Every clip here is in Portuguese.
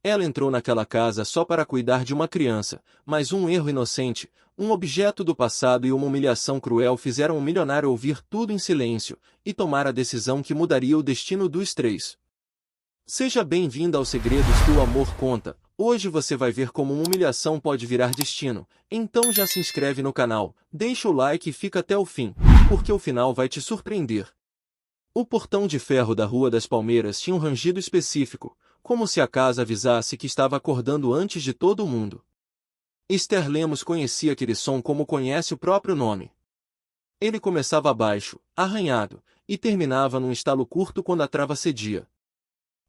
Ela entrou naquela casa só para cuidar de uma criança, mas um erro inocente, um objeto do passado e uma humilhação cruel fizeram o milionário ouvir tudo em silêncio e tomar a decisão que mudaria o destino dos três. Seja bem-vinda aos segredos que o amor conta. Hoje você vai ver como uma humilhação pode virar destino. Então já se inscreve no canal, deixa o like e fica até o fim, porque o final vai te surpreender. O portão de ferro da Rua das Palmeiras tinha um rangido específico, como se a casa avisasse que estava acordando antes de todo mundo. Esther Lemos conhecia aquele som como conhece o próprio nome. Ele começava baixo, arranhado, e terminava num estalo curto quando a trava cedia.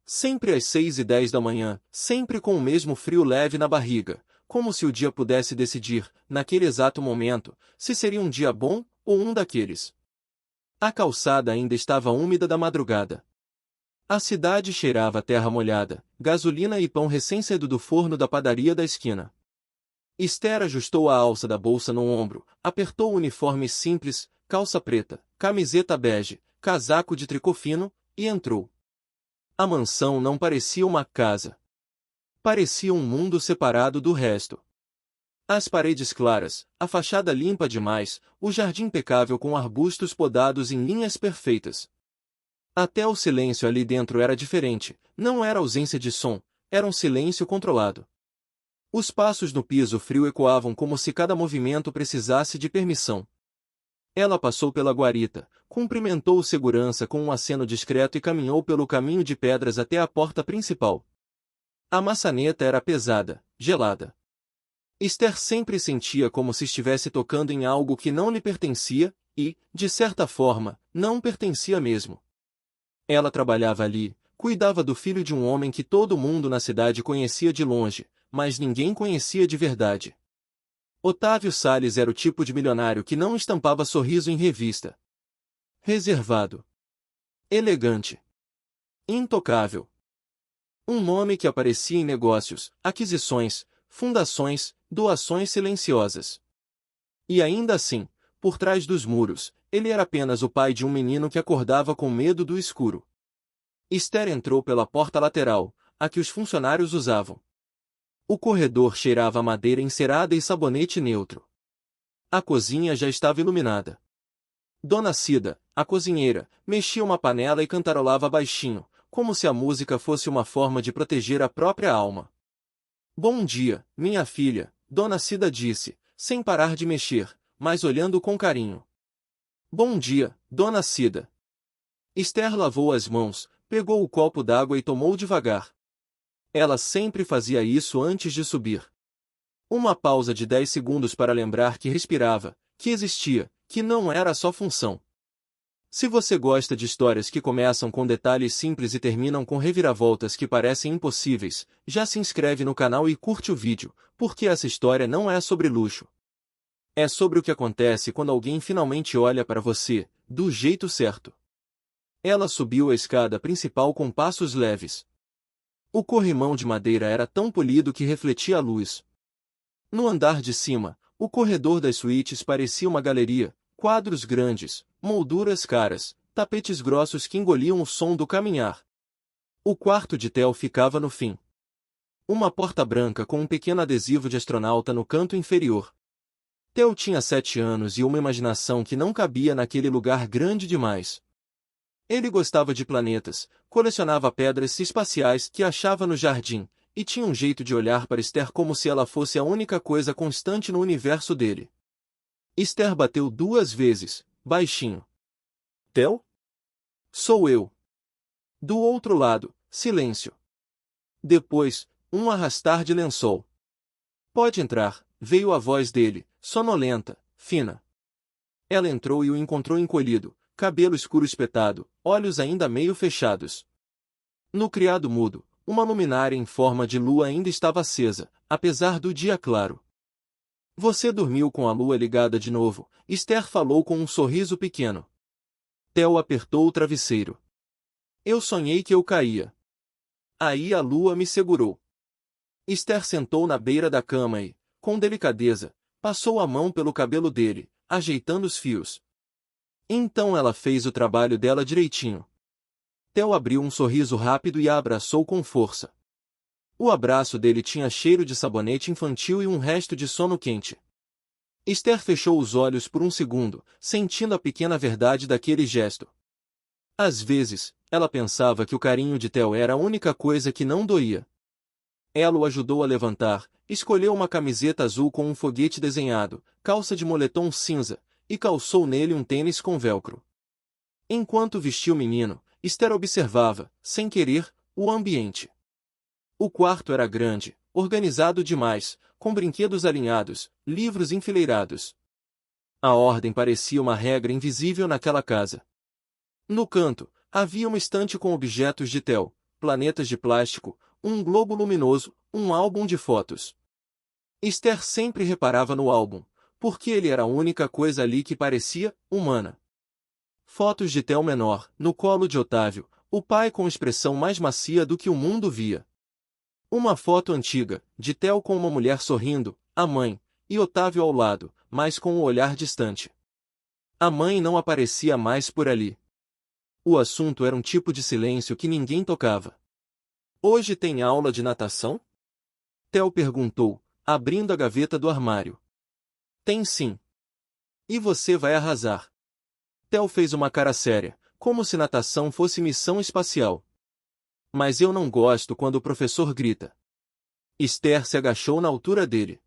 Sempre às 6h10 da manhã, sempre com o mesmo frio leve na barriga, como se o dia pudesse decidir, naquele exato momento, se seria um dia bom ou um daqueles. A calçada ainda estava úmida da madrugada. A cidade cheirava a terra molhada, gasolina e pão recém-saído do forno da padaria da esquina. Esther ajustou a alça da bolsa no ombro, apertou o uniforme simples, calça preta, camiseta bege, casaco de tricô fino, e entrou. A mansão não parecia uma casa. Parecia um mundo separado do resto. As paredes claras, a fachada limpa demais, o jardim impecável com arbustos podados em linhas perfeitas. Até o silêncio ali dentro era diferente, não era ausência de som, era um silêncio controlado. Os passos no piso frio ecoavam como se cada movimento precisasse de permissão. Ela passou pela guarita, cumprimentou o segurança com um aceno discreto e caminhou pelo caminho de pedras até a porta principal. A maçaneta era pesada, gelada. Esther sempre sentia como se estivesse tocando em algo que não lhe pertencia e, de certa forma, não pertencia mesmo. Ela trabalhava ali, cuidava do filho de um homem que todo mundo na cidade conhecia de longe, mas ninguém conhecia de verdade. Otávio Salles era o tipo de milionário que não estampava sorriso em revista. Reservado. Elegante. Intocável. Um nome que aparecia em negócios, aquisições, fundações, doações silenciosas. E ainda assim, por trás dos muros, ele era apenas o pai de um menino que acordava com medo do escuro. Esther entrou pela porta lateral, a que os funcionários usavam. O corredor cheirava a madeira encerada e sabonete neutro. A cozinha já estava iluminada. Dona Cida, a cozinheira, mexia uma panela e cantarolava baixinho, como se a música fosse uma forma de proteger a própria alma. Bom dia, minha filha, Dona Cida disse, sem parar de mexer, mas olhando com carinho. Bom dia, Dona Cida. Esther lavou as mãos, pegou o copo d'água e tomou devagar. Ela sempre fazia isso antes de subir. Uma pausa de 10 segundos para lembrar que respirava, que existia, que não era só função. Se você gosta de histórias que começam com detalhes simples e terminam com reviravoltas que parecem impossíveis, já se inscreve no canal e curte o vídeo, porque essa história não é sobre luxo. É sobre o que acontece quando alguém finalmente olha para você, do jeito certo. Ela subiu a escada principal com passos leves. O corrimão de madeira era tão polido que refletia a luz. No andar de cima, o corredor das suítes parecia uma galeria, quadros grandes, molduras caras, tapetes grossos que engoliam o som do caminhar. O quarto de Theo ficava no fim. Uma porta branca com um pequeno adesivo de astronauta no canto inferior. Theo tinha 7 anos e uma imaginação que não cabia naquele lugar grande demais. Ele gostava de planetas, colecionava pedras espaciais que achava no jardim, e tinha um jeito de olhar para Esther como se ela fosse a única coisa constante no universo dele. Esther bateu 2 vezes, baixinho. Theo? Sou eu. Do outro lado, silêncio. Depois, um arrastar de lençol. Pode entrar, veio a voz dele, sonolenta, fina. Ela entrou e o encontrou encolhido, cabelo escuro espetado, olhos ainda meio fechados. No criado mudo, uma luminária em forma de lua ainda estava acesa, apesar do dia claro. Você dormiu com a lua ligada de novo, Esther falou com um sorriso pequeno. Theo apertou o travesseiro. Eu sonhei que eu caía. Aí a lua me segurou. Esther sentou na beira da cama e, com delicadeza, passou a mão pelo cabelo dele, ajeitando os fios. Então ela fez o trabalho dela direitinho. Theo abriu um sorriso rápido e a abraçou com força. O abraço dele tinha cheiro de sabonete infantil e um resto de sono quente. Esther fechou os olhos por um segundo, sentindo a pequena verdade daquele gesto. Às vezes, ela pensava que o carinho de Theo era a única coisa que não doía. Ela o ajudou a levantar, escolheu uma camiseta azul com um foguete desenhado, calça de moletom cinza, e calçou nele um tênis com velcro. Enquanto vestia o menino, Esther observava, sem querer, o ambiente. O quarto era grande, organizado demais, com brinquedos alinhados, livros enfileirados. A ordem parecia uma regra invisível naquela casa. No canto, havia uma estante com objetos de Theo, planetas de plástico, um globo luminoso, um álbum de fotos. Esther sempre reparava no álbum, porque ele era a única coisa ali que parecia humana. Fotos de Theo menor, no colo de Otávio, o pai com expressão mais macia do que o mundo via. Uma foto antiga, de Theo com uma mulher sorrindo, a mãe, e Otávio ao lado, mas com o olhar distante. A mãe não aparecia mais por ali. O assunto era um tipo de silêncio que ninguém tocava. Hoje tem aula de natação? Theo perguntou, abrindo a gaveta do armário. Tem sim. E você vai arrasar. Theo fez uma cara séria, como se natação fosse missão espacial. Mas eu não gosto quando o professor grita. Esther se agachou na altura dele.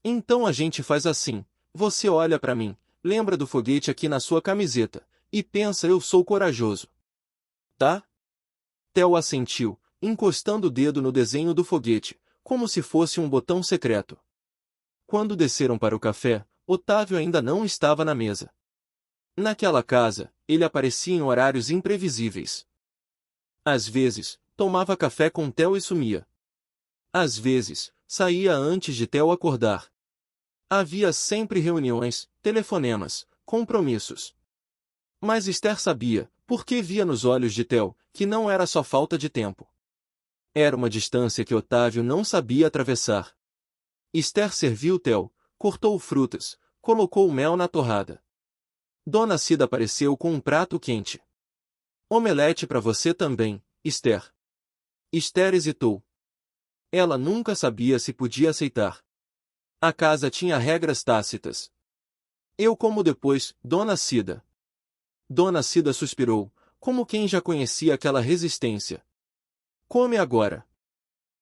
Então a gente faz assim, você olha para mim, lembra do foguete aqui na sua camiseta, e pensa eu sou corajoso. Tá? Theo assentiu, encostando o dedo no desenho do foguete, como se fosse um botão secreto. Quando desceram para o café, Otávio ainda não estava na mesa. Naquela casa, ele aparecia em horários imprevisíveis. Às vezes, tomava café com Theo e sumia. Às vezes, saía antes de Theo acordar. Havia sempre reuniões, telefonemas, compromissos. Mas Esther sabia, porque via nos olhos de Theo, que não era só falta de tempo. Era uma distância que Otávio não sabia atravessar. Esther serviu Theo, cortou frutas, colocou mel na torrada. Dona Cida apareceu com um prato quente. Omelete para você também, Esther. Esther hesitou. Ela nunca sabia se podia aceitar. A casa tinha regras tácitas. Eu como depois, Dona Cida. Dona Cida suspirou, como quem já conhecia aquela resistência. Come agora.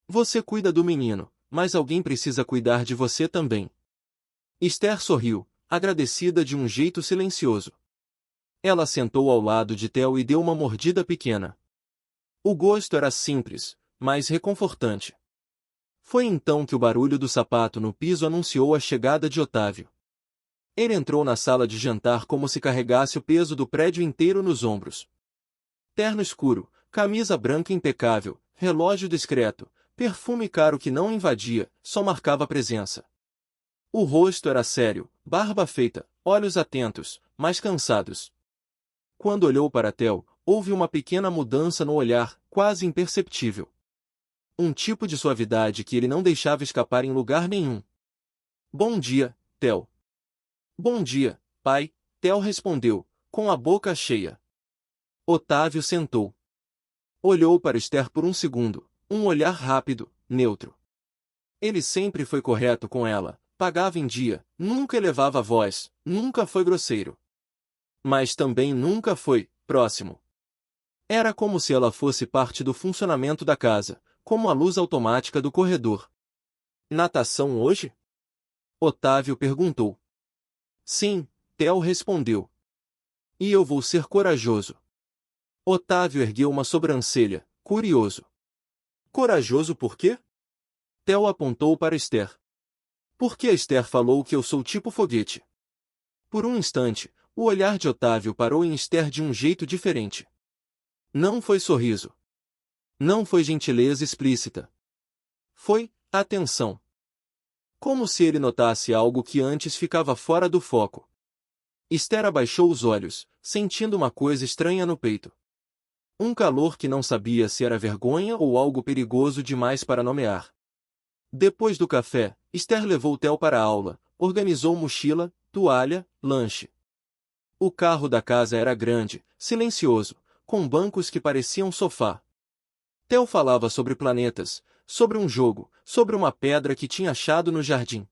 Você cuida do menino, mas alguém precisa cuidar de você também. Esther sorriu, agradecida de um jeito silencioso. Ela sentou ao lado de Theo e deu uma mordida pequena. O gosto era simples, mas reconfortante. Foi então que o barulho do sapato no piso anunciou a chegada de Otávio. Ele entrou na sala de jantar como se carregasse o peso do prédio inteiro nos ombros. Terno escuro, camisa branca impecável, relógio discreto, perfume caro que não invadia, só marcava presença. O rosto era sério, barba feita, olhos atentos, mas cansados. Quando olhou para Theo, houve uma pequena mudança no olhar, quase imperceptível. Um tipo de suavidade que ele não deixava escapar em lugar nenhum. Bom dia, Theo. Bom dia, pai, Theo respondeu, com a boca cheia. Otávio sentou. Olhou para Esther por um segundo, um olhar rápido, neutro. Ele sempre foi correto com ela, pagava em dia, nunca elevava a voz, nunca foi grosseiro. Mas também nunca foi próximo. Era como se ela fosse parte do funcionamento da casa, como a luz automática do corredor. Natação hoje? Otávio perguntou. Sim, Theo respondeu. E eu vou ser corajoso. Otávio ergueu uma sobrancelha, curioso. Corajoso por quê? Theo apontou para Esther. Porque Esther falou que eu sou tipo foguete. Por um instante, o olhar de Otávio parou em Esther de um jeito diferente. Não foi sorriso. Não foi gentileza explícita. Foi atenção. Como se ele notasse algo que antes ficava fora do foco. Esther abaixou os olhos, sentindo uma coisa estranha no peito. Um calor que não sabia se era vergonha ou algo perigoso demais para nomear. Depois do café, Esther levou Theo para a aula, organizou mochila, toalha, lanche. O carro da casa era grande, silencioso, com bancos que pareciam sofá. Theo falava sobre planetas, sobre um jogo, sobre uma pedra que tinha achado no jardim.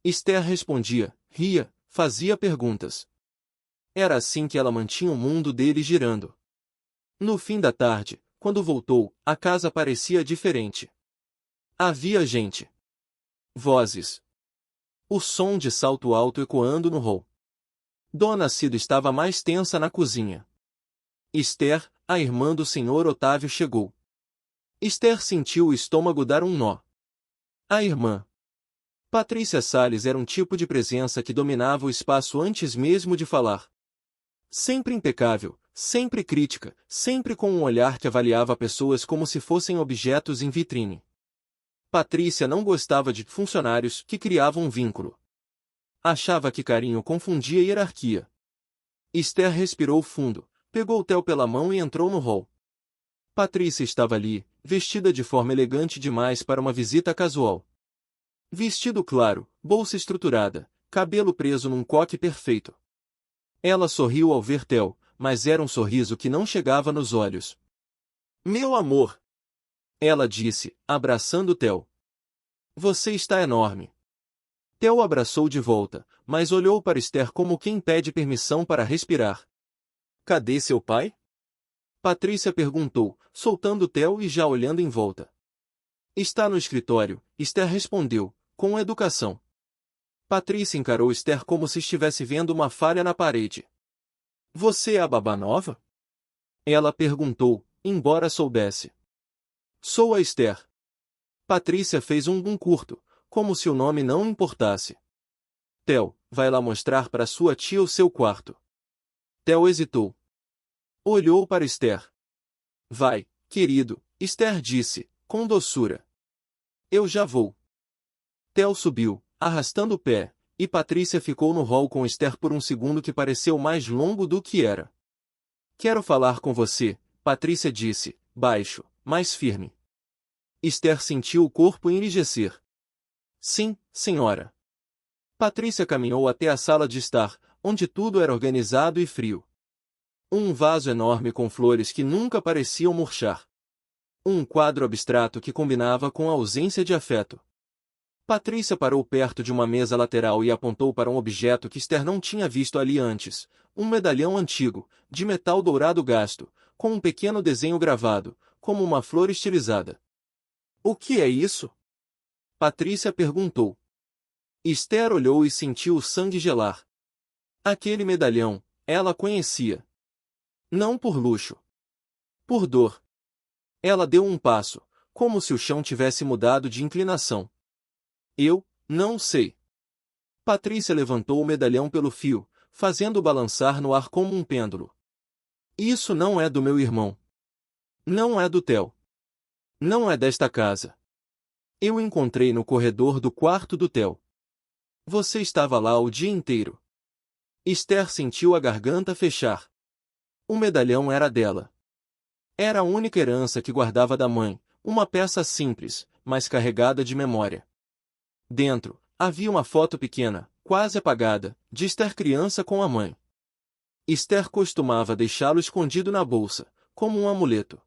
Esther respondia, ria, fazia perguntas. Era assim que ela mantinha o mundo dele girando. No fim da tarde, quando voltou, a casa parecia diferente. Havia gente. Vozes. O som de salto alto ecoando no hall. Dona Cida estava mais tensa na cozinha. Esther, a irmã do senhor Otávio, chegou. Esther sentiu o estômago dar um nó. A irmã Patrícia Salles era um tipo de presença que dominava o espaço antes mesmo de falar. Sempre impecável, sempre crítica, sempre com um olhar que avaliava pessoas como se fossem objetos em vitrine. Patrícia não gostava de funcionários que criavam um vínculo. Achava que carinho confundia hierarquia. Esther respirou fundo, pegou Theo pela mão e entrou no hall. Patrícia estava ali, vestida de forma elegante demais para uma visita casual. Vestido claro, bolsa estruturada, cabelo preso num coque perfeito. Ela sorriu ao ver Theo, mas era um sorriso que não chegava nos olhos. Meu amor! Ela disse, abraçando Theo. Você está enorme. Theo abraçou de volta, mas olhou para Esther como quem pede permissão para respirar. Cadê seu pai? Patrícia perguntou, soltando Theo e já olhando em volta. Está no escritório, Esther respondeu, com educação. Patrícia encarou Esther como se estivesse vendo uma falha na parede. Você é a babá nova? Ela perguntou, embora soubesse. Sou a Esther. Patrícia fez um curto, como se o nome não importasse. Theo, vai lá mostrar para sua tia o seu quarto. Theo hesitou. Olhou para Esther. Vai, querido, Esther disse, com doçura. Eu já vou. Theo subiu, arrastando o pé, e Patrícia ficou no hall com Esther por um segundo que pareceu mais longo do que era. Quero falar com você, Patrícia disse, baixo, mas firme. Esther sentiu o corpo enrijecer. Sim, senhora. Patrícia caminhou até a sala de estar, onde tudo era organizado e frio. Um vaso enorme com flores que nunca pareciam murchar. Um quadro abstrato que combinava com a ausência de afeto. Patrícia parou perto de uma mesa lateral e apontou para um objeto que Esther não tinha visto ali antes, um medalhão antigo, de metal dourado gasto, com um pequeno desenho gravado, como uma flor estilizada. O que é isso? Patrícia perguntou. Esther olhou e sentiu o sangue gelar. Aquele medalhão, ela conhecia. Não por luxo. Por dor. Ela deu um passo, como se o chão tivesse mudado de inclinação. Eu, não sei. Patrícia levantou o medalhão pelo fio, fazendo-o balançar no ar como um pêndulo. Isso não é do meu irmão. Não é do Theo. Não é desta casa. Eu o encontrei no corredor do quarto do Theo. Você estava lá o dia inteiro. Esther sentiu a garganta fechar. O medalhão era dela. Era a única herança que guardava da mãe, uma peça simples, mas carregada de memória. Dentro, havia uma foto pequena, quase apagada, de Esther criança com a mãe. Esther costumava deixá-lo escondido na bolsa, como um amuleto.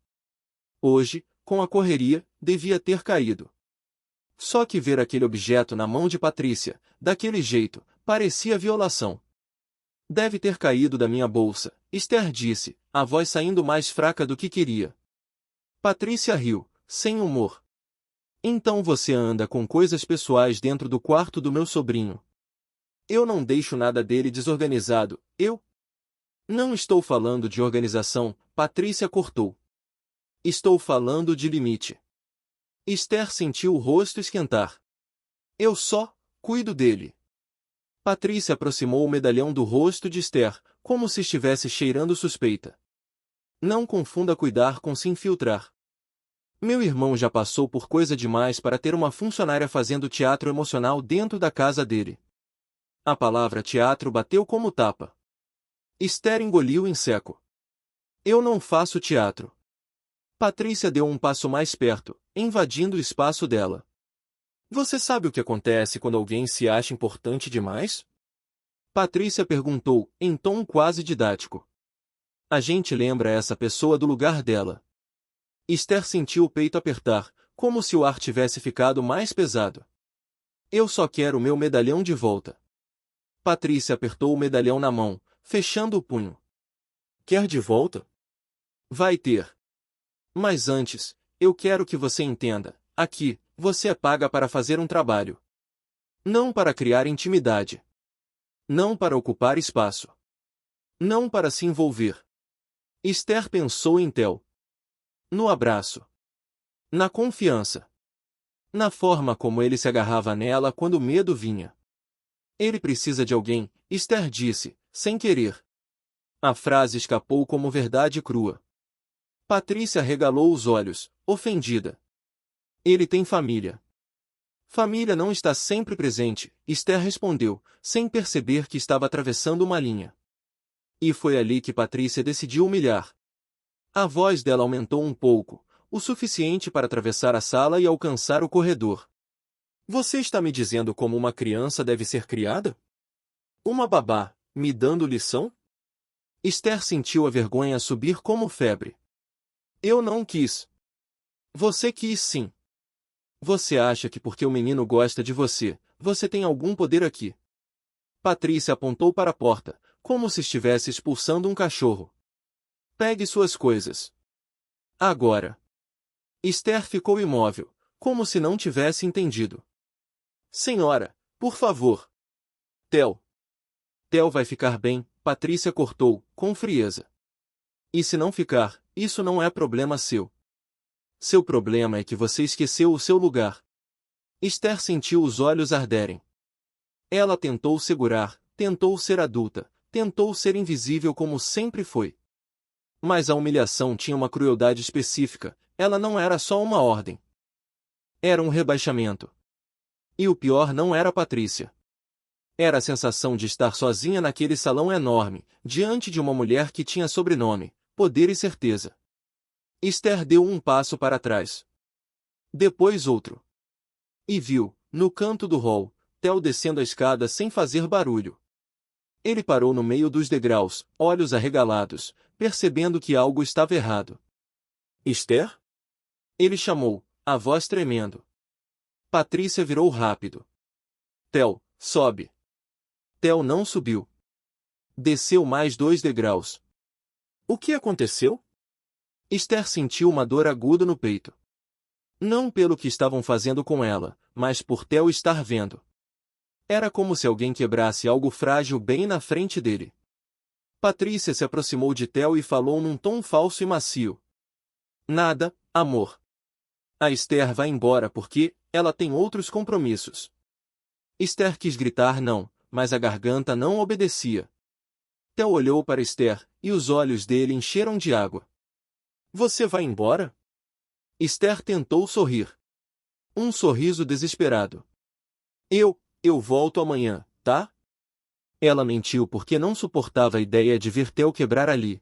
Hoje, com a correria, devia ter caído. Só que ver aquele objeto na mão de Patrícia, daquele jeito, parecia violação. Deve ter caído da minha bolsa, Esther disse, a voz saindo mais fraca do que queria. Patrícia riu, sem humor. Então você anda com coisas pessoais dentro do quarto do meu sobrinho. Eu não deixo nada dele desorganizado, eu? Não estou falando de organização, Patrícia cortou. Estou falando de limite. Esther sentiu o rosto esquentar. Eu só cuido dele. Patrícia aproximou o medalhão do rosto de Esther, como se estivesse cheirando suspeita. Não confunda cuidar com se infiltrar. Meu irmão já passou por coisa demais para ter uma funcionária fazendo teatro emocional dentro da casa dele. A palavra teatro bateu como tapa. Esther engoliu em seco. Eu não faço teatro. Patrícia deu um passo mais perto, invadindo o espaço dela. Você sabe o que acontece quando alguém se acha importante demais? Patrícia perguntou, em tom quase didático. A gente lembra essa pessoa do lugar dela. Esther sentiu o peito apertar, como se o ar tivesse ficado mais pesado. Eu só quero o meu medalhão de volta. Patrícia apertou o medalhão na mão, fechando o punho. Quer de volta? Vai ter. Mas antes, eu quero que você entenda, aqui, você é paga para fazer um trabalho. Não para criar intimidade. Não para ocupar espaço. Não para se envolver. Esther pensou em Theo. No abraço. Na confiança. Na forma como ele se agarrava nela quando o medo vinha. Ele precisa de alguém, Esther disse, sem querer. A frase escapou como verdade crua. Patrícia regalou os olhos, ofendida. Ele tem família. Família não está sempre presente, Esther respondeu, sem perceber que estava atravessando uma linha. E foi ali que Patrícia decidiu humilhar. A voz dela aumentou um pouco, o suficiente para atravessar a sala e alcançar o corredor. Você está me dizendo como uma criança deve ser criada? Uma babá, me dando lição? Esther sentiu a vergonha subir como febre. Eu não quis. Você quis sim. Você acha que porque o menino gosta de você, você tem algum poder aqui? Patrícia apontou para a porta, como se estivesse expulsando um cachorro. Pegue suas coisas. Agora. Esther ficou imóvel, como se não tivesse entendido. Senhora, por favor. Theo. Theo vai ficar bem, Patrícia cortou, com frieza. E se não ficar, isso não é problema seu. Seu problema é que você esqueceu o seu lugar. Esther sentiu os olhos arderem. Ela tentou segurar, tentou ser adulta, tentou ser invisível como sempre foi. Mas a humilhação tinha uma crueldade específica, ela não era só uma ordem. Era um rebaixamento. E o pior não era Patrícia. Era a sensação de estar sozinha naquele salão enorme, diante de uma mulher que tinha sobrenome, poder e certeza. Esther deu um passo para trás. Depois outro. E viu, no canto do hall, Theo descendo a escada sem fazer barulho. Ele parou no meio dos degraus, olhos arregalados, percebendo que algo estava errado. Esther? Ele chamou, a voz tremendo. Patrícia virou rápido. Theo, sobe. Theo não subiu. Desceu mais 2 degraus. O que aconteceu? Esther sentiu uma dor aguda no peito. Não pelo que estavam fazendo com ela, mas por Theo estar vendo. Era como se alguém quebrasse algo frágil bem na frente dele. Patrícia se aproximou de Theo e falou num tom falso e macio. Nada, amor. A Esther vai embora porque ela tem outros compromissos. Esther quis gritar não, mas a garganta não obedecia. Theo olhou para Esther, e os olhos dele encheram de água. Você vai embora? Esther tentou sorrir. Um sorriso desesperado. Eu volto amanhã, tá? Ela mentiu porque não suportava a ideia de ver Theo quebrar ali.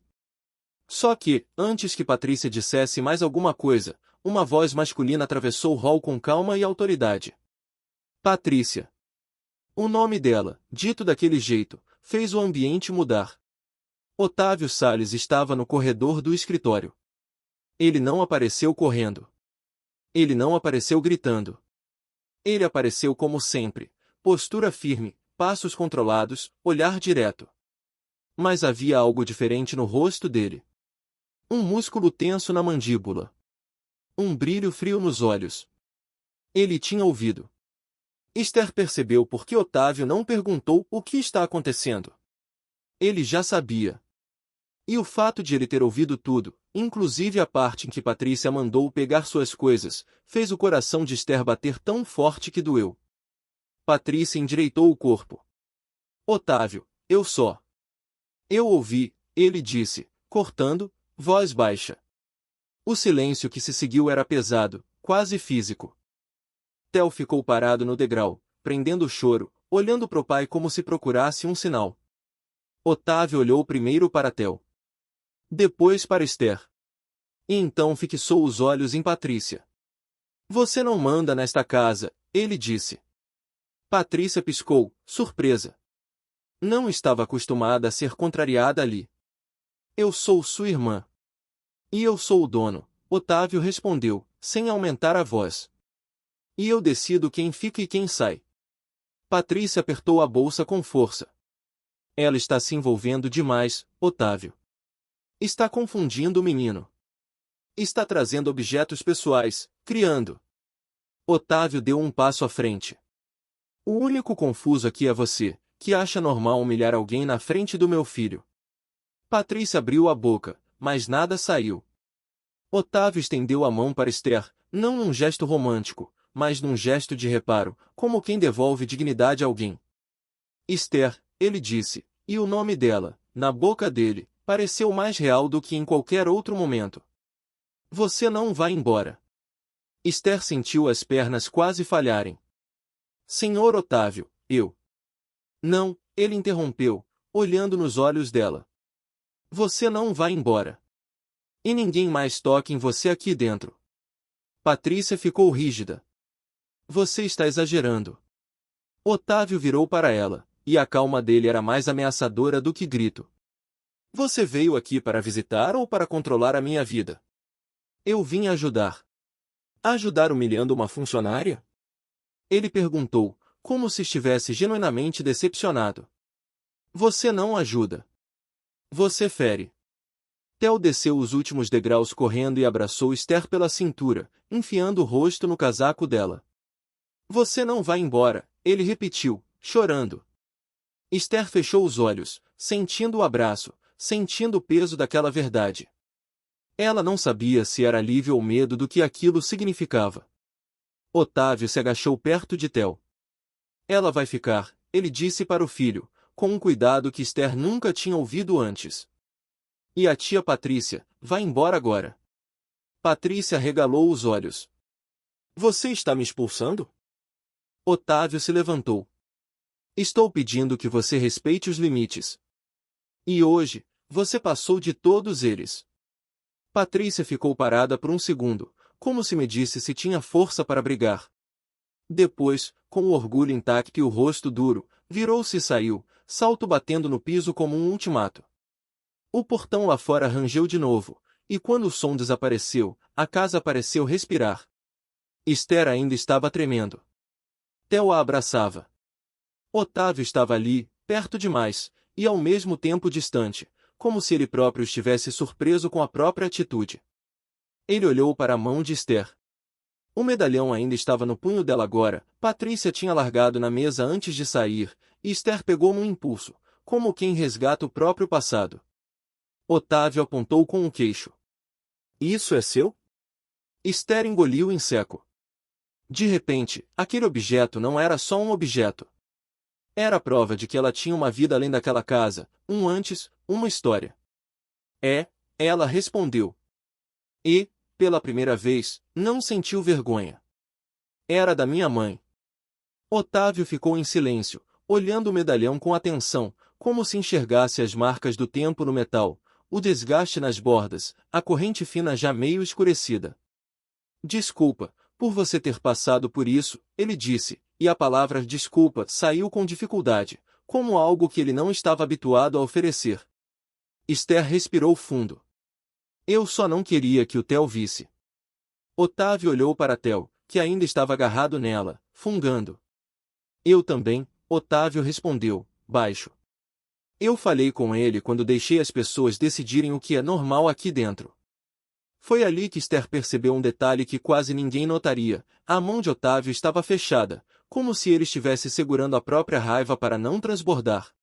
Só que, antes que Patrícia dissesse mais alguma coisa, uma voz masculina atravessou o hall com calma e autoridade. Patrícia. O nome dela, dito daquele jeito, fez o ambiente mudar. Otávio Salles estava no corredor do escritório. Ele não apareceu correndo. Ele não apareceu gritando. Ele apareceu como sempre, postura firme, passos controlados, olhar direto. Mas havia algo diferente no rosto dele. Um músculo tenso na mandíbula. Um brilho frio nos olhos. Ele tinha ouvido. Esther percebeu por que Otávio não perguntou o que está acontecendo. Ele já sabia. E o fato de ele ter ouvido tudo, inclusive a parte em que Patrícia mandou pegar suas coisas, fez o coração de Esther bater tão forte que doeu. Patrícia endireitou o corpo. Otávio, eu só. Eu ouvi, ele disse, cortando, voz baixa. O silêncio que se seguiu era pesado, quase físico. Theo ficou parado no degrau, prendendo o choro, olhando pro pai como se procurasse um sinal. Otávio olhou primeiro para Theo. Depois para Esther. E então fixou os olhos em Patrícia. Você não manda nesta casa, ele disse. Patrícia piscou, surpresa. Não estava acostumada a ser contrariada ali. Eu sou sua irmã. E eu sou o dono, Otávio respondeu, sem aumentar a voz. E eu decido quem fica e quem sai. Patrícia apertou a bolsa com força. Ela está se envolvendo demais, Otávio. Está confundindo o menino. Está trazendo objetos pessoais, criando. Otávio deu um passo à frente. O único confuso aqui é você, que acha normal humilhar alguém na frente do meu filho. Patrícia abriu a boca, mas nada saiu. Otávio estendeu a mão para Esther, não num gesto romântico, mas num gesto de reparo, como quem devolve dignidade a alguém. Esther, ele disse, e o nome dela, na boca dele, pareceu mais real do que em qualquer outro momento. Você não vai embora. Esther sentiu as pernas quase falharem. Senhor Otávio, eu. Não, ele interrompeu, olhando nos olhos dela. Você não vai embora. E ninguém mais toque em você aqui dentro. Patrícia ficou rígida. Você está exagerando. Otávio virou para ela, e a calma dele era mais ameaçadora do que grito. Você veio aqui para visitar ou para controlar a minha vida? Eu vim ajudar. Ajudar humilhando uma funcionária? Ele perguntou, como se estivesse genuinamente decepcionado. Você não ajuda. Você fere. Theo desceu os últimos degraus correndo e abraçou Esther pela cintura, enfiando o rosto no casaco dela. Você não vai embora, ele repetiu, chorando. Esther fechou os olhos, sentindo o abraço, sentindo o peso daquela verdade. Ela não sabia se era alívio ou medo do que aquilo significava. Otávio se agachou perto de Theo. Ela vai ficar, ele disse para o filho, com um cuidado que Esther nunca tinha ouvido antes. E a tia Patrícia, vai embora agora. Patrícia regalou os olhos. Você está me expulsando? Otávio se levantou. Estou pedindo que você respeite os limites. E hoje, você passou de todos eles. Patrícia ficou parada por um segundo, como se me disse se tinha força para brigar. Depois, com o orgulho intacto e o rosto duro, virou-se e saiu, salto batendo no piso como um ultimato. O portão lá fora rangeu de novo, e quando o som desapareceu, a casa pareceu respirar. Esther ainda estava tremendo. Theo a abraçava. Otávio estava ali, perto demais, e ao mesmo tempo distante, como se ele próprio estivesse surpreso com a própria atitude. Ele olhou para a mão de Esther. O medalhão ainda estava no punho dela agora, Patrícia tinha largado na mesa antes de sair, e Esther pegou num impulso, como quem resgata o próprio passado. Otávio apontou com o queixo. Isso é seu? Esther engoliu em seco. De repente, aquele objeto não era só um objeto. Era a prova de que ela tinha uma vida além daquela casa, um antes, uma história. Ela respondeu. E, pela primeira vez, não sentiu vergonha. Era da minha mãe. Otávio ficou em silêncio, olhando o medalhão com atenção, como se enxergasse as marcas do tempo no metal, o desgaste nas bordas, a corrente fina já meio escurecida. Desculpa, por você ter passado por isso, ele disse, e a palavra desculpa saiu com dificuldade, como algo que ele não estava habituado a oferecer. Esther respirou fundo. Eu só não queria que o Theo visse. Otávio olhou para Theo, que ainda estava agarrado nela, fungando. Eu também, Otávio respondeu, baixo. Eu falei com ele quando deixei as pessoas decidirem o que é normal aqui dentro. Foi ali que Esther percebeu um detalhe que quase ninguém notaria, a mão de Otávio estava fechada, como se ele estivesse segurando a própria raiva para não transbordar.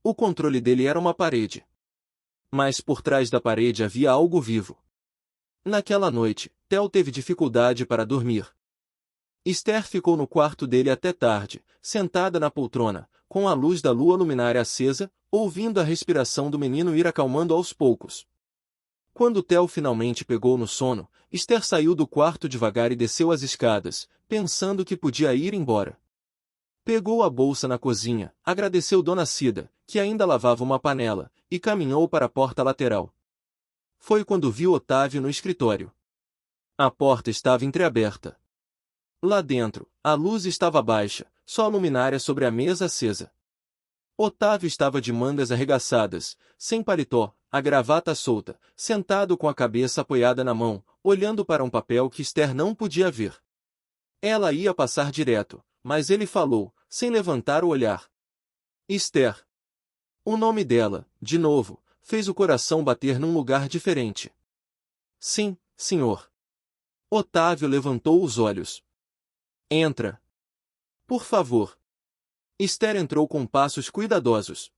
O controle dele era uma parede. Mas por trás da parede havia algo vivo. Naquela noite, Theo teve dificuldade para dormir. Esther ficou no quarto dele até tarde, sentada na poltrona, com a luz da lua luminária acesa, ouvindo a respiração do menino ir acalmando aos poucos. Quando Theo finalmente pegou no sono, Esther saiu do quarto devagar e desceu as escadas, pensando que podia ir embora. Pegou a bolsa na cozinha, agradeceu Dona Cida, que ainda lavava uma panela, e caminhou para a porta lateral. Foi quando viu Otávio no escritório. A porta estava entreaberta. Lá dentro, a luz estava baixa, só a luminária sobre a mesa acesa. Otávio estava de mangas arregaçadas, sem paletó, a gravata solta, sentado com a cabeça apoiada na mão, olhando para um papel que Esther não podia ver. Ela ia passar direto, mas ele falou, sem levantar o olhar. Esther. O nome dela, de novo, fez o coração bater num lugar diferente. Sim, senhor. Otávio levantou os olhos. Entra. Por favor. Esther entrou com passos cuidadosos.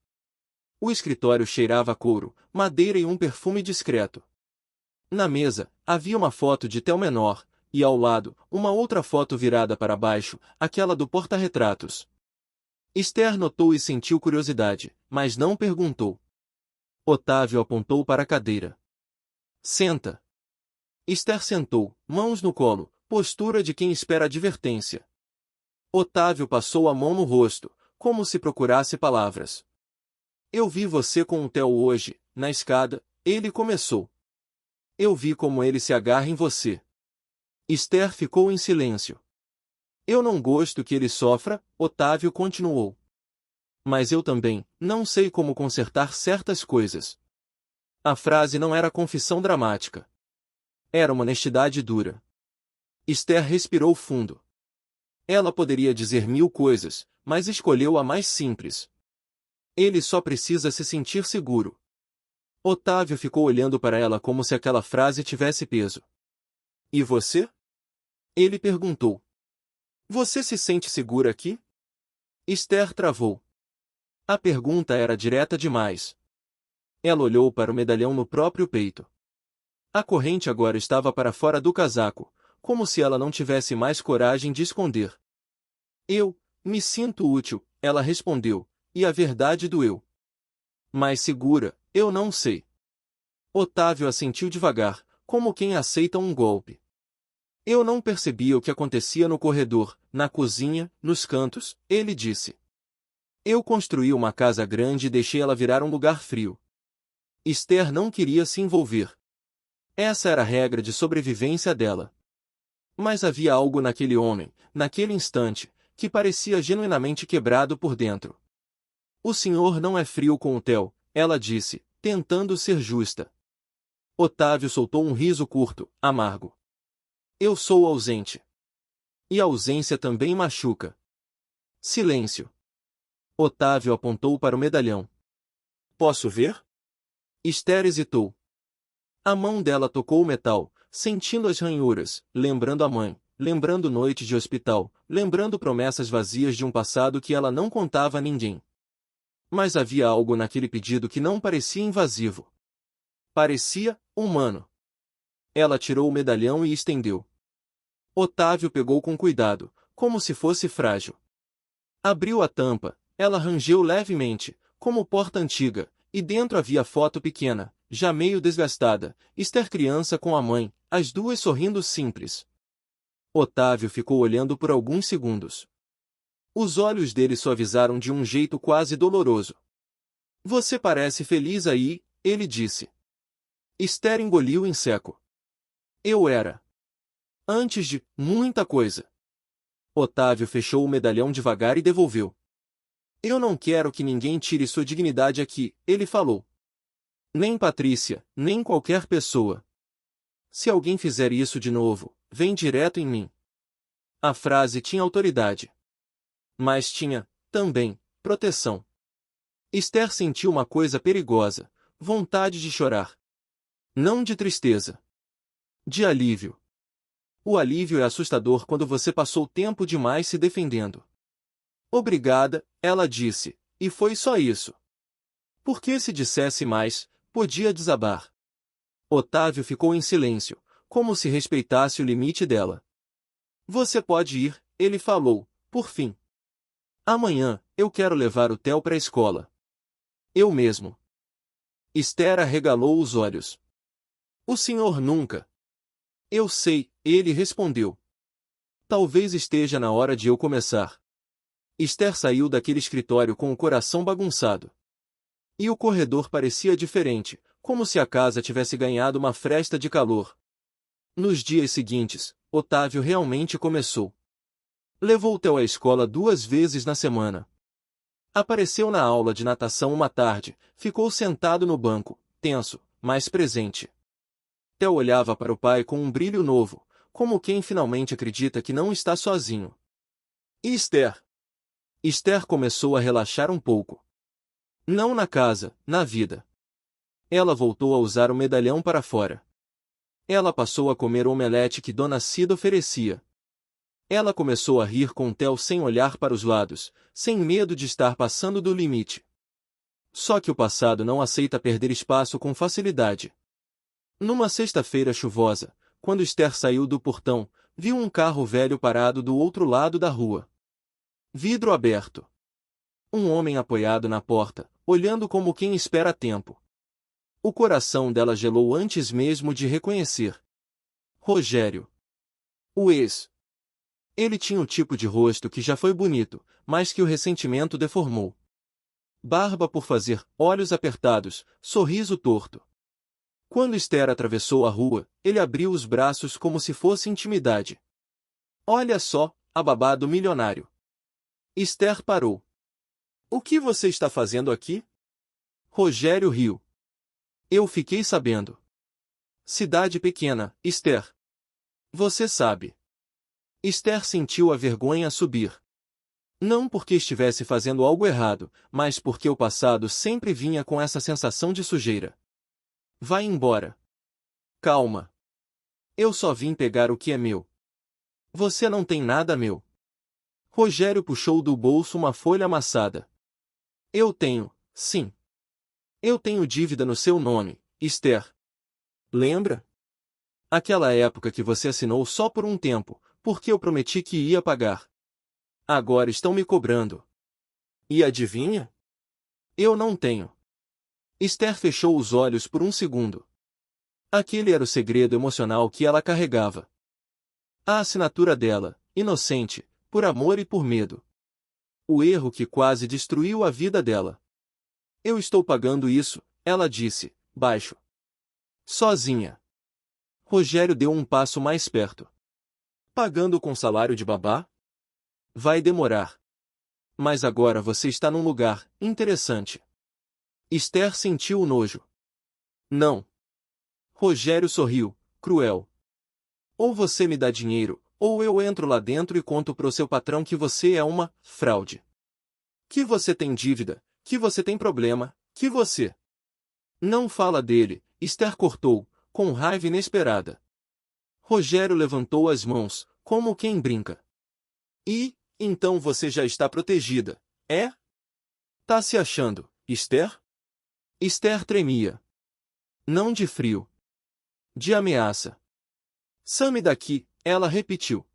O escritório cheirava a couro, madeira e um perfume discreto. Na mesa, havia uma foto de Theo menor, e ao lado, uma outra foto virada para baixo, aquela do porta-retratos. Esther notou e sentiu curiosidade, mas não perguntou. Otávio apontou para a cadeira. Senta. Esther sentou, mãos no colo, postura de quem espera advertência. Otávio passou a mão no rosto, como se procurasse palavras. Eu vi você com o Theo hoje, na escada, ele começou. Eu vi como ele se agarra em você. Esther ficou em silêncio. Eu não gosto que ele sofra, Otávio continuou. Mas eu também, não sei como consertar certas coisas. A frase não era confissão dramática. Era uma honestidade dura. Esther respirou fundo. Ela poderia dizer 1000 coisas, mas escolheu a mais simples. Ele só precisa se sentir seguro. Otávio ficou olhando para ela como se aquela frase tivesse peso. E você? Ele perguntou. Você se sente segura aqui? Esther travou. A pergunta era direta demais. Ela olhou para o medalhão no próprio peito. A corrente agora estava para fora do casaco, como se ela não tivesse mais coragem de esconder. Eu me sinto útil, ela respondeu, e a verdade doeu. Mas segura, eu não sei. Otávio assentiu devagar, como quem aceita um golpe. Eu não percebia o que acontecia no corredor, na cozinha, nos cantos, ele disse. Eu construí uma casa grande e deixei ela virar um lugar frio. Esther não queria se envolver. Essa era a regra de sobrevivência dela. Mas havia algo naquele homem, naquele instante, que parecia genuinamente quebrado por dentro. O senhor não é frio com o Theo, ela disse, tentando ser justa. Otávio soltou um riso curto, amargo. Eu sou ausente. E a ausência também machuca. Silêncio. Otávio apontou para o medalhão. Posso ver? Esther hesitou. A mão dela tocou o metal, sentindo as ranhuras, lembrando a mãe, lembrando noites de hospital, lembrando promessas vazias de um passado que ela não contava a ninguém. Mas havia algo naquele pedido que não parecia invasivo. Parecia humano. Ela tirou o medalhão e estendeu. Otávio pegou com cuidado, como se fosse frágil. Abriu a tampa, ela rangeu levemente, como porta antiga, e dentro havia foto pequena, já meio desgastada, Esther criança com a mãe, as duas sorrindo simples. Otávio ficou olhando por alguns segundos. Os olhos dele suavizaram de um jeito quase doloroso. Você parece feliz aí, ele disse. Esther engoliu em seco. Eu era. Antes de muita coisa. Otávio fechou o medalhão devagar e devolveu. Eu não quero que ninguém tire sua dignidade aqui, ele falou. Nem Patrícia, nem qualquer pessoa. Se alguém fizer isso de novo, vem direto em mim. A frase tinha autoridade. Mas tinha, também, proteção. Esther sentiu uma coisa perigosa, vontade de chorar. Não de tristeza. De alívio. O alívio é assustador quando você passou tempo demais se defendendo. Obrigada, ela disse, e foi só isso. Porque se dissesse mais, podia desabar. Otávio ficou em silêncio, como se respeitasse o limite dela. Você pode ir, ele falou, por fim. Amanhã, eu quero levar o Theo para a escola. Eu mesmo. Esther arregalou os olhos. O senhor nunca. Eu sei, ele respondeu. Talvez esteja na hora de eu começar. Esther saiu daquele escritório com o coração bagunçado. E o corredor parecia diferente, como se a casa tivesse ganhado uma fresta de calor. Nos dias seguintes, Otávio realmente começou. Levou Theo à escola 2 vezes na semana. Apareceu na aula de natação uma tarde, ficou sentado no banco, tenso, mas presente. Theo olhava para o pai com um brilho novo, como quem finalmente acredita que não está sozinho. E Esther? Esther começou a relaxar um pouco. Não na casa, na vida. Ela voltou a usar o medalhão para fora. Ela passou a comer o omelete que Dona Cida oferecia. Ela começou a rir com Theo sem olhar para os lados, sem medo de estar passando do limite. Só que o passado não aceita perder espaço com facilidade. Numa sexta-feira chuvosa, quando Esther saiu do portão, viu um carro velho parado do outro lado da rua. Vidro aberto. Um homem apoiado na porta, olhando como quem espera tempo. O coração dela gelou antes mesmo de reconhecer. Rogério. O ex. Ele tinha o tipo de rosto que já foi bonito, mas que o ressentimento deformou. Barba por fazer, olhos apertados, sorriso torto. Quando Esther atravessou a rua, ele abriu os braços como se fosse intimidade. Olha só, a babá do milionário. Esther parou. O que você está fazendo aqui? Rogério riu. Eu fiquei sabendo. Cidade pequena, Esther. Você sabe. Esther sentiu a vergonha subir. Não porque estivesse fazendo algo errado, mas porque o passado sempre vinha com essa sensação de sujeira. Vai embora. Calma. Eu só vim pegar o que é meu. Você não tem nada meu. Rogério puxou do bolso uma folha amassada. Eu tenho, sim. Eu tenho dívida no seu nome, Esther. Lembra? Aquela época que você assinou só por um tempo, porque eu prometi que ia pagar. Agora estão me cobrando. E adivinha? Eu não tenho. Esther fechou os olhos por um segundo. Aquele era o segredo emocional que ela carregava. A assinatura dela, inocente, por amor e por medo. O erro que quase destruiu a vida dela. Eu estou pagando isso, ela disse, baixo. Sozinha. Rogério deu um passo mais perto. Pagando com salário de babá? Vai demorar. Mas agora você está num lugar interessante. Esther sentiu o nojo. Não. Rogério sorriu, cruel. Ou você me dá dinheiro, ou eu entro lá dentro e conto pro seu patrão que você é uma fraude. Que você tem dívida, que você tem problema, que você... Não fala dele, Esther cortou, com raiva inesperada. Rogério levantou as mãos, como quem brinca. E, então você já está protegida, é? Tá se achando, Esther? Esther tremia. Não de frio. De ameaça. Some daqui, ela repetiu.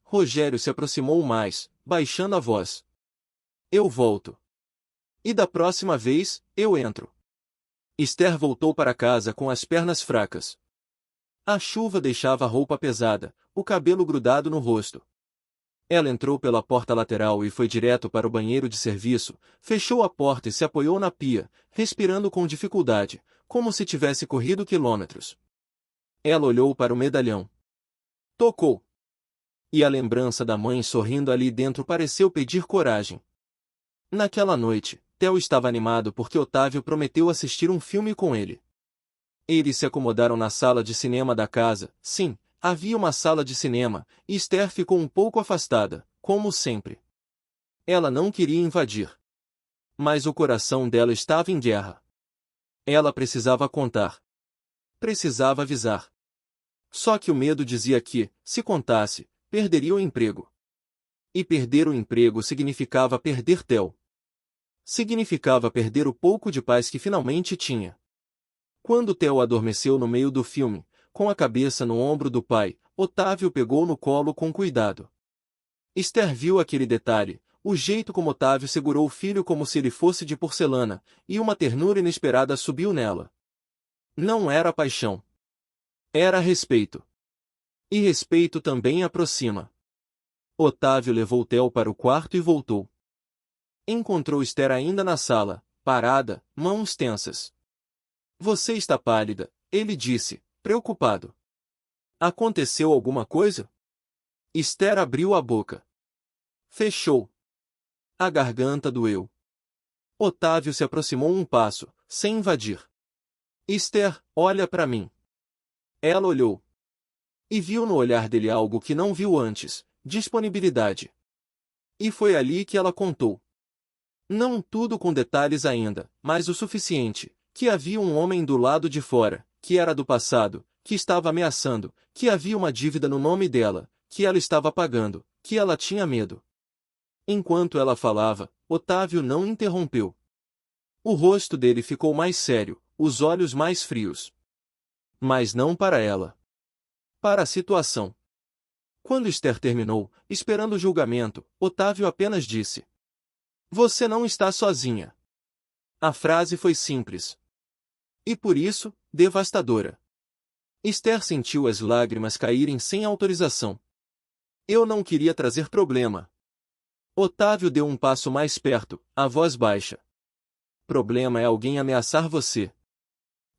Rogério se aproximou mais, baixando a voz. Eu volto. E da próxima vez, eu entro. Esther voltou para casa com as pernas fracas. A chuva deixava a roupa pesada, o cabelo grudado no rosto. Ela entrou pela porta lateral e foi direto para o banheiro de serviço, fechou a porta e se apoiou na pia, respirando com dificuldade, como se tivesse corrido quilômetros. Ela olhou para o medalhão. Tocou. E a lembrança da mãe sorrindo ali dentro pareceu pedir coragem. Naquela noite, Theo estava animado porque Otávio prometeu assistir um filme com ele. Eles se acomodaram na sala de cinema da casa. Sim, havia uma sala de cinema, e Esther ficou um pouco afastada, como sempre. Ela não queria invadir. Mas o coração dela estava em guerra. Ela precisava contar. Precisava avisar. Só que o medo dizia que, se contasse, perderia o emprego. E perder o emprego significava perder Theo. Significava perder o pouco de paz que finalmente tinha. Quando Theo adormeceu no meio do filme, com a cabeça no ombro do pai, Otávio pegou no colo com cuidado. Esther viu aquele detalhe, o jeito como Otávio segurou o filho como se ele fosse de porcelana, e uma ternura inesperada subiu nela. Não era paixão. Era respeito. E respeito também aproxima. Otávio levou Theo para o quarto e voltou. Encontrou Esther ainda na sala, parada, mãos tensas. Você está pálida, ele disse, preocupado. Aconteceu alguma coisa? Esther abriu a boca. Fechou. A garganta doeu. Otávio se aproximou um passo, sem invadir. Esther, olha para mim. Ela olhou. E viu no olhar dele algo que não viu antes, disponibilidade. E foi ali que ela contou. Não tudo com detalhes ainda, mas o suficiente, que havia um homem do lado de fora, que era do passado, que estava ameaçando, que havia uma dívida no nome dela, que ela estava pagando, que ela tinha medo. Enquanto ela falava, Otávio não interrompeu. O rosto dele ficou mais sério, os olhos mais frios. Mas não para ela. Para a situação. Quando Esther terminou, esperando o julgamento, Otávio apenas disse: Você não está sozinha. A frase foi simples. E por isso, devastadora. Esther sentiu as lágrimas caírem sem autorização. Eu não queria trazer problema. Otávio deu um passo mais perto, a voz baixa. Problema é alguém ameaçar você.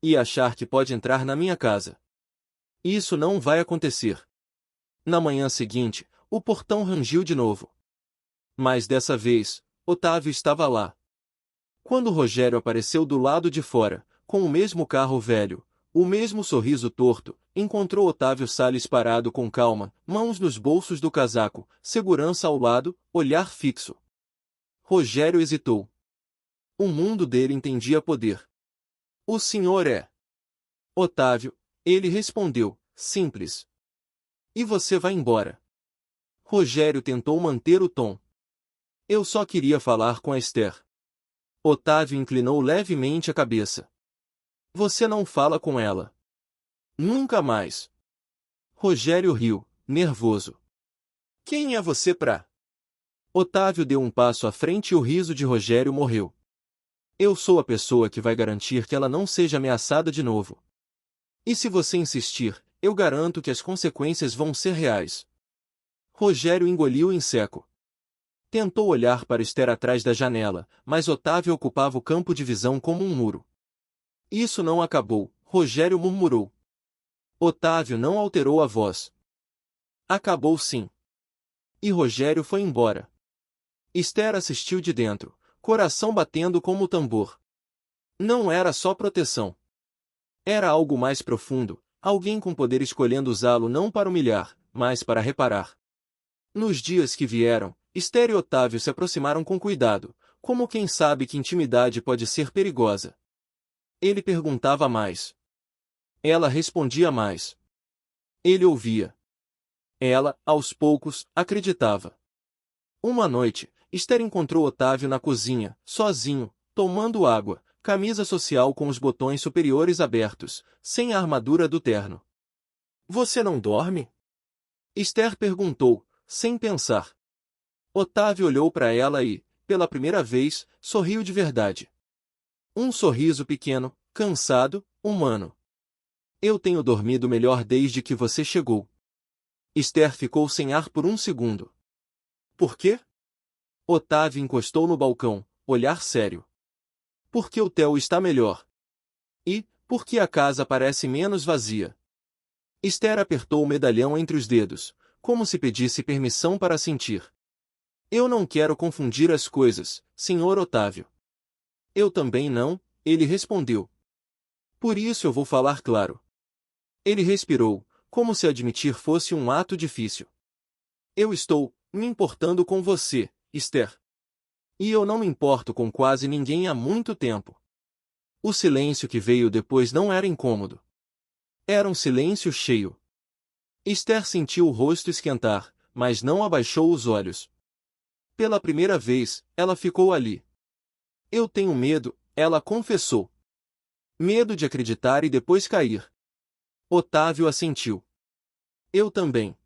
E achar que pode entrar na minha casa. Isso não vai acontecer. Na manhã seguinte, o portão rangiu de novo. Mas dessa vez, Otávio estava lá. Quando Rogério apareceu do lado de fora, com o mesmo carro velho, o mesmo sorriso torto, encontrou Otávio Salles parado com calma, mãos nos bolsos do casaco, segurança ao lado, olhar fixo. Rogério hesitou. O mundo dele entendia poder. O senhor é Otávio, ele respondeu, simples. E você vai embora. Rogério tentou manter o tom. Eu só queria falar com a Esther. Otávio inclinou levemente a cabeça. Você não fala com ela. Nunca mais. Rogério riu, nervoso. Quem é você pra? Otávio deu um passo à frente e o riso de Rogério morreu. Eu sou a pessoa que vai garantir que ela não seja ameaçada de novo. E se você insistir, eu garanto que as consequências vão ser reais. Rogério engoliu em seco. Tentou olhar para Esther atrás da janela, mas Otávio ocupava o campo de visão como um muro. Isso não acabou, Rogério murmurou. Otávio não alterou a voz. Acabou sim. E Rogério foi embora. Esther assistiu de dentro, coração batendo como tambor. Não era só proteção. Era algo mais profundo, alguém com poder escolhendo usá-lo não para humilhar, mas para reparar. Nos dias que vieram, Esther e Otávio se aproximaram com cuidado, como quem sabe que intimidade pode ser perigosa. Ele perguntava mais. Ela respondia mais. Ele ouvia. Ela, aos poucos, acreditava. Uma noite, Esther encontrou Otávio na cozinha, sozinho, tomando água, camisa social com os botões superiores abertos, sem a armadura do terno. Você não dorme? Esther perguntou, sem pensar. Otávio olhou para ela e, pela primeira vez, sorriu de verdade. Um sorriso pequeno, cansado, humano. Eu tenho dormido melhor desde que você chegou. Esther ficou sem ar por um segundo. Por quê? Otávio encostou no balcão, olhar sério. Porque o Theo está melhor. E, porque a casa parece menos vazia. Esther apertou o medalhão entre os dedos, como se pedisse permissão para sentir. Eu não quero confundir as coisas, senhor Otávio. Eu também não, ele respondeu. Por isso eu vou falar claro. Ele respirou, como se admitir fosse um ato difícil. Eu estou me importando com você, Esther. E eu não me importo com quase ninguém há muito tempo. O silêncio que veio depois não era incômodo. Era um silêncio cheio. Esther sentiu o rosto esquentar, mas não abaixou os olhos. Pela primeira vez, ela ficou ali. Eu tenho medo, ela confessou. Medo de acreditar e depois cair. Otávio assentiu. Eu também.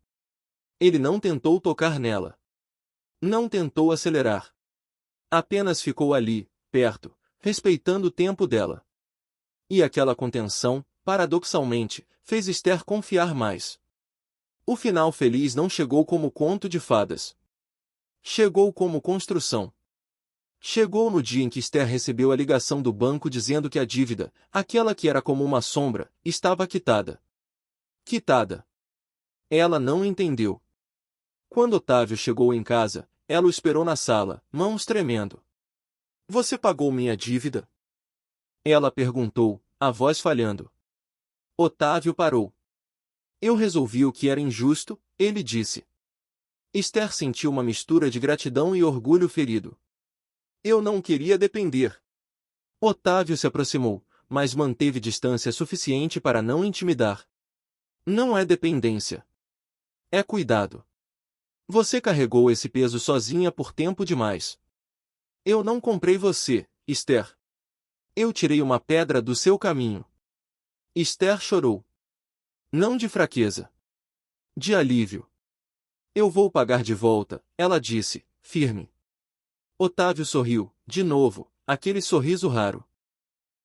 Ele não tentou tocar nela. Não tentou acelerar. Apenas ficou ali, perto, respeitando o tempo dela. E aquela contenção, paradoxalmente, fez Esther confiar mais. O final feliz não chegou como conto de fadas. Chegou como construção. Chegou no dia em que Esther recebeu a ligação do banco dizendo que a dívida, aquela que era como uma sombra, estava quitada. Quitada. Ela não entendeu. Quando Otávio chegou em casa, ela o esperou na sala, mãos tremendo. Você pagou minha dívida? Ela perguntou, a voz falhando. Otávio parou. Eu resolvi o que era injusto, ele disse. Esther sentiu uma mistura de gratidão e orgulho ferido. Eu não queria depender. Otávio se aproximou, mas manteve distância suficiente para não intimidar. Não é dependência. É cuidado. Você carregou esse peso sozinha por tempo demais. Eu não comprei você, Esther. Eu tirei uma pedra do seu caminho. Esther chorou. Não de fraqueza. De alívio. Eu vou pagar de volta, ela disse, firme. Otávio sorriu, de novo, aquele sorriso raro.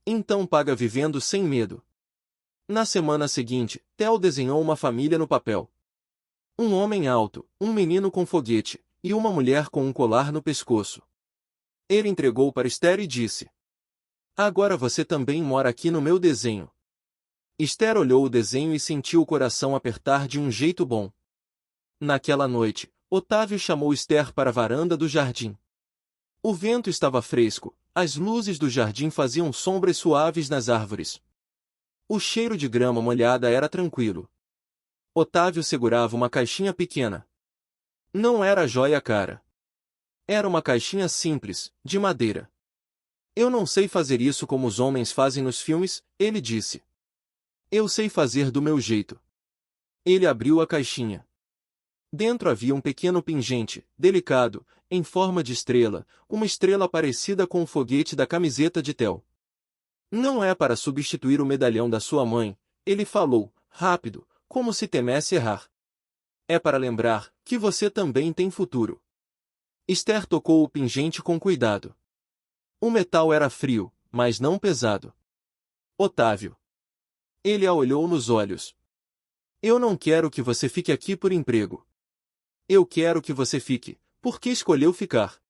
Então paga vivendo sem medo. Na semana seguinte, Theo desenhou uma família no papel. Um homem alto, um menino com foguete, e uma mulher com um colar no pescoço. Ele entregou para Esther e disse: Agora você também mora aqui no meu desenho. Esther olhou o desenho e sentiu o coração apertar de um jeito bom. Naquela noite, Otávio chamou Esther para a varanda do jardim. O vento estava fresco, as luzes do jardim faziam sombras suaves nas árvores. O cheiro de grama molhada era tranquilo. Otávio segurava uma caixinha pequena. Não era joia cara. Era uma caixinha simples, de madeira. Eu não sei fazer isso como os homens fazem nos filmes, ele disse. Eu sei fazer do meu jeito. Ele abriu a caixinha. Dentro havia um pequeno pingente, delicado, em forma de estrela, uma estrela parecida com o foguete da camiseta de Theo. Não é para substituir o medalhão da sua mãe, ele falou, rápido, como se temesse errar. É para lembrar que você também tem futuro. Esther tocou o pingente com cuidado. O metal era frio, mas não pesado. Otávio. Ele a olhou nos olhos. Eu não quero que você fique aqui por emprego. Eu quero que você fique, porque escolheu ficar.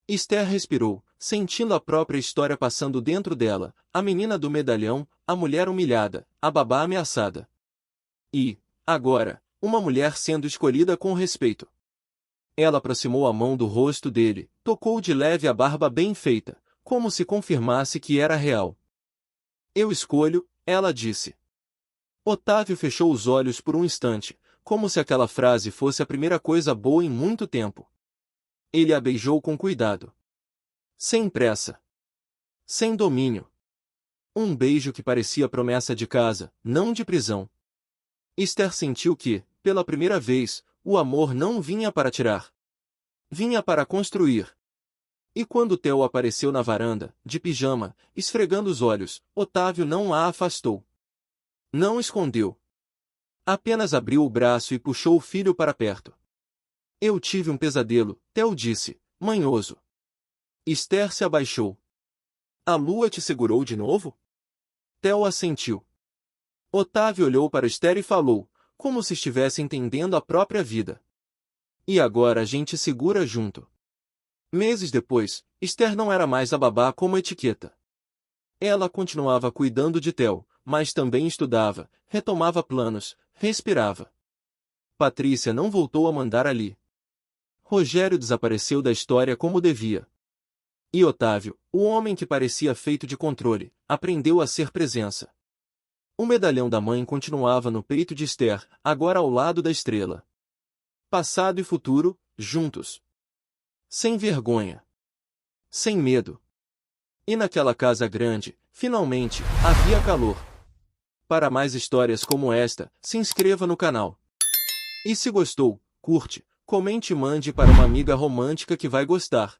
Esther respirou, sentindo a própria história passando dentro dela, a menina do medalhão, a mulher humilhada, a babá ameaçada. E, agora, uma mulher sendo escolhida com respeito. Ela aproximou a mão do rosto dele, tocou de leve a barba bem feita, como se confirmasse que era real. Eu escolho, ela disse. Otávio fechou os olhos por um instante, como se aquela frase fosse a primeira coisa boa em muito tempo. Ele a beijou com cuidado. Sem pressa. Sem domínio. Um beijo que parecia promessa de casa, não de prisão. Esther sentiu que, pela primeira vez, o amor não vinha para tirar. Vinha para construir. E quando Theo apareceu na varanda, de pijama, esfregando os olhos, Otávio não a afastou. Não escondeu. Apenas abriu o braço e puxou o filho para perto. Eu tive um pesadelo, Theo disse, manhoso. Esther se abaixou. A lua te segurou de novo? Theo assentiu. Otávio olhou para Esther e falou, como se estivesse entendendo a própria vida. E agora a gente segura junto. Meses depois, Esther não era mais a babá como etiqueta. Ela continuava cuidando de Theo, mas também estudava, retomava planos, respirava. Patrícia não voltou a mandar ali. Rogério desapareceu da história como devia. E Otávio, o homem que parecia feito de controle, aprendeu a ser presença. O medalhão da mãe continuava no peito de Esther, agora ao lado da estrela. Passado e futuro, juntos. Sem vergonha. Sem medo. E naquela casa grande, finalmente, havia calor. Para mais histórias como esta, se inscreva no canal. E se gostou, curte, comente e mande para uma amiga romântica que vai gostar.